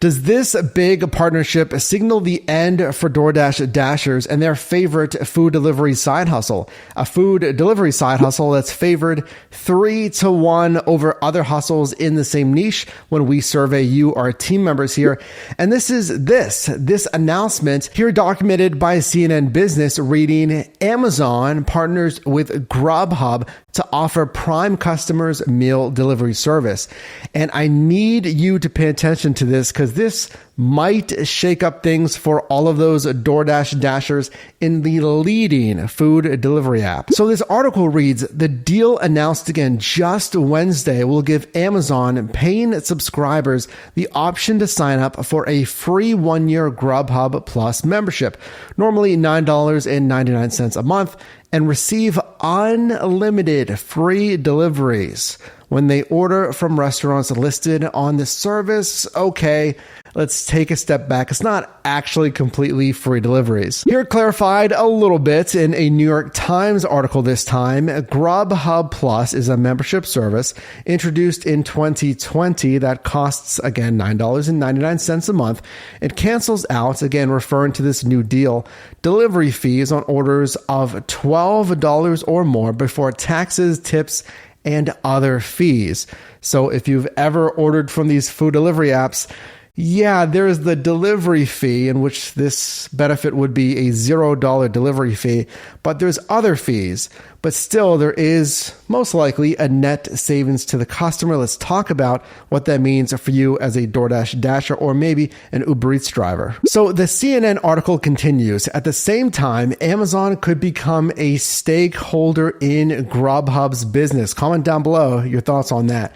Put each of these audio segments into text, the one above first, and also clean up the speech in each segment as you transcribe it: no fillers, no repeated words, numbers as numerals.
Does this big partnership signal the end for DoorDash Dashers and their favorite food delivery side hustle? A food delivery side hustle that's favored 3-1 over other hustles in the same niche when we survey you, our team members here. And this announcement here documented by CNN Business reading, Amazon partners with Grubhub to offer Prime customers meal delivery service. And I need you to pay attention to this because this might shake up things for all of those DoorDash Dashers in the leading food delivery app. So this article reads, the deal announced again just Wednesday will give Amazon paying subscribers the option to sign up for a free 1-year Grubhub Plus membership, normally $9.99 a month, and receive unlimited free deliveries when they order from restaurants listed on the service. Okay, let's take a step back. It's not actually completely free deliveries. Here clarified a little bit in a New York Times article this time. Grubhub Plus is a membership service introduced in 2020 that costs, again, $9.99 a month. It cancels out, again, referring to this new deal, delivery fees on orders of $12 or more before taxes, tips, and other fees. So if you've ever ordered from these food delivery apps, yeah, there's the delivery fee, in which this benefit would be a $0 delivery fee, but there's other fees. But still, there is most likely a net savings to the customer. Let's talk about what that means for you as a DoorDash Dasher or maybe an Uber Eats driver. So the CNN article continues. At the same time, Amazon could become a stakeholder in Grubhub's business. Comment down below your thoughts on that.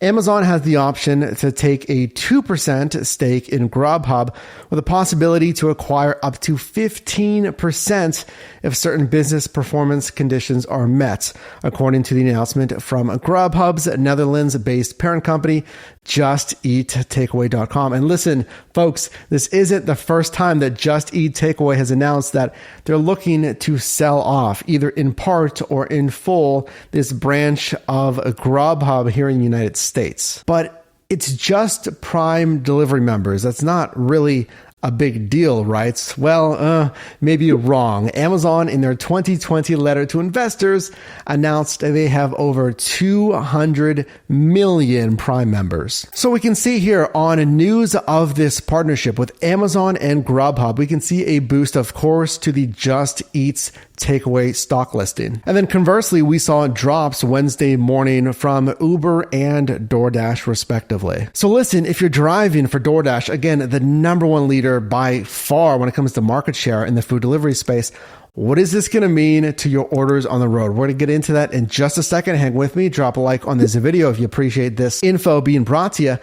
Amazon has the option to take a 2% stake in Grubhub with a possibility to acquire up to 15% if certain business performance conditions are met, according to the announcement from Grubhub's Netherlands-based parent company, JustEatTakeaway.com. And listen, folks, this isn't the first time that Just Eat Takeaway has announced that they're looking to sell off, either in part or in full, this branch of Grubhub here in the United States. But it's just Prime delivery members. That's not really a big deal, right? Well, maybe you're wrong. Amazon, in their 2020 letter to investors, announced they have over 200 million Prime members. So we can see here on news of this partnership with Amazon and Grubhub, we can see a boost, of course, to the Just Eats Takeaway stock listing. And then conversely, we saw drops Wednesday morning from Uber and DoorDash respectively. So listen, if you're driving for DoorDash, again, the number one leader by far when it comes to market share in the food delivery space, what is this going to mean to your orders on the road? We're going to get into that in just a second. Hang with me. Drop a like on this video if you appreciate this info being brought to you.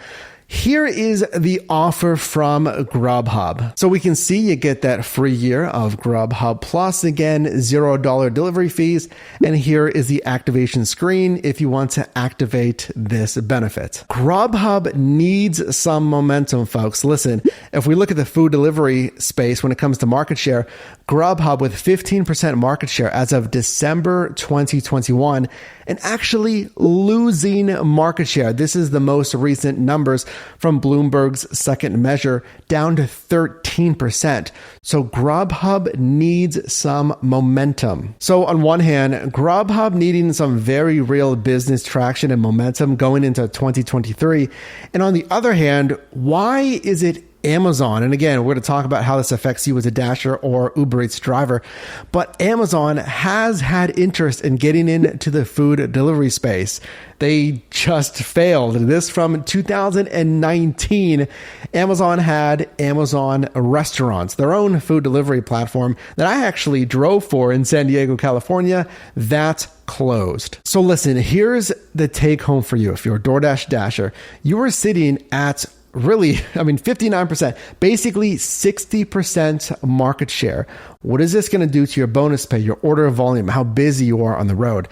Here is the offer from Grubhub. So we can see you get that free year of Grubhub Plus, again, $0 delivery fees. And here is the activation screen if you want to activate this benefit. Grubhub needs some momentum, folks. Listen, if we look at the food delivery space when it comes to market share, Grubhub with 15% market share as of December 2021 and actually losing market share. This is the most recent numbers from Bloomberg's second measure, down to 13%. So Grubhub needs some momentum. So on one hand, Grubhub needing some very real business traction and momentum going into 2023. And on the other hand, why is it Amazon? And again, we're going to talk about how this affects you as a Dasher or Uber Eats driver. But Amazon has had interest in getting into the food delivery space. They just failed. This from 2019. Amazon had Amazon Restaurants, their own food delivery platform that I actually drove for in San Diego, California. That closed. So listen, here's the take home for you. If you're a DoorDash Dasher, you are sitting at 59%, basically 60% market share. What is this going to do to your bonus pay, your order volume, how busy you are on the road?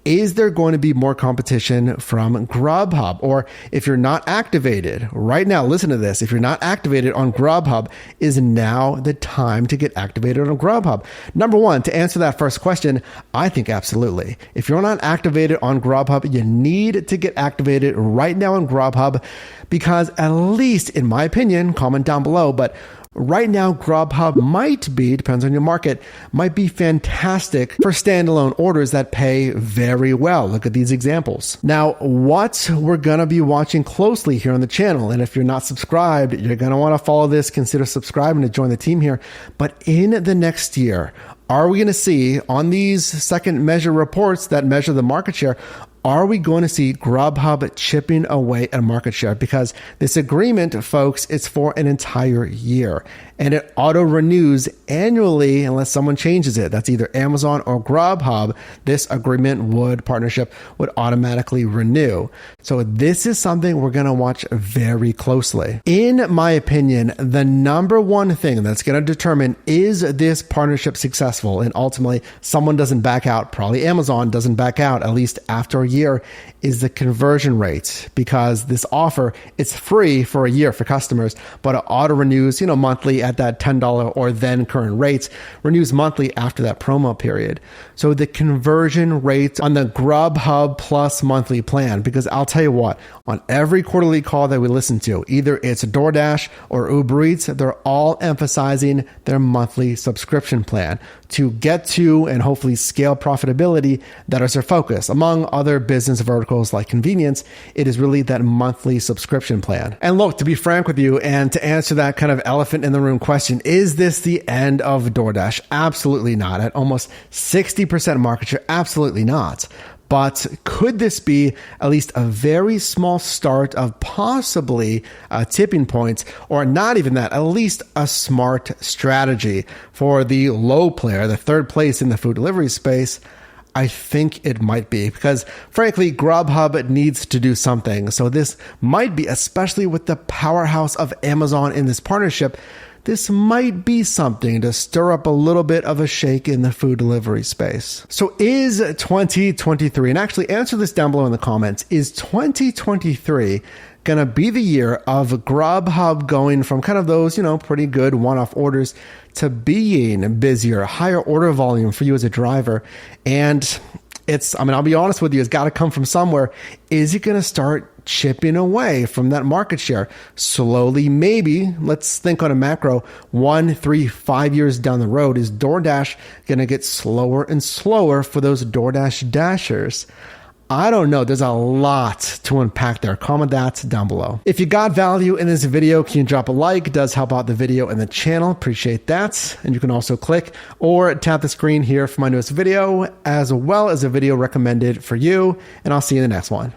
Is there going to be more competition from Grubhub? Or if you're not activated right now, listen to this. If you're not activated on Grubhub, is now the time to get activated on Grubhub? Number one, to answer that first question, I think absolutely. If you're not activated on Grubhub, you need to get activated right now on Grubhub because at least in my opinion, comment down below, but right now, Grubhub might be, depends on your market, might be fantastic for standalone orders that pay very well. Look at these examples. Now, what we're going to be watching closely here on the channel, and if you're not subscribed, you're going to want to follow this, consider subscribing to join the team here. But in the next year, are we going to see on these second measure reports that measure the market share, are we going to see Grubhub chipping away at market share? Because this agreement, folks, it's for an entire year and it auto renews annually unless someone changes it. That's either Amazon or Grubhub. This partnership would automatically renew. So this is something we're going to watch very closely. In my opinion, the number one thing that's going to determine is this partnership successful and ultimately someone doesn't back out, probably Amazon doesn't back out at least after a year, is the conversion rate, because this offer, it's free for a year for customers, but it auto renews, monthly at that $10 or then current rates, renews monthly after that promo period. So the conversion rate on the Grubhub Plus monthly plan, because I'll tell you what, on every quarterly call that we listen to, either it's DoorDash or Uber Eats, they're all emphasizing their monthly subscription plan to get to and hopefully scale profitability. That is their focus. Among other business verticals like convenience, it is really that monthly subscription plan. And look, to be frank with you and to answer that kind of elephant in the room question, is this the end of DoorDash? Absolutely not. At almost 60% market share, absolutely not. But could this be at least a very small start of possibly tipping points, or not even that, at least a smart strategy for the low player, the third place in the food delivery space? I think it might be, because frankly, Grubhub needs to do something. So this might be, especially with the powerhouse of Amazon in this partnership, this might be something to stir up a little bit of a shake in the food delivery space. So is 2023, and actually answer this down below in the comments, is 2023 going to be the year of Grubhub going from kind of those, pretty good one-off orders to being busier, higher order volume for you as a driver? And I'll be honest with you, it's got to come from somewhere. Is it going to start chipping away from that market share slowly? Maybe, let's think on a macro, 1, 3, 5 years down the road, is DoorDash going to get slower and slower for those DoorDash dashers? I don't know. There's a lot to unpack there. Comment that down below. If you got value in this video, can you drop a like? It does help out the video and the channel. Appreciate that. And you can also click or tap the screen here for my newest video, as well as a video recommended for you. And I'll see you in the next one.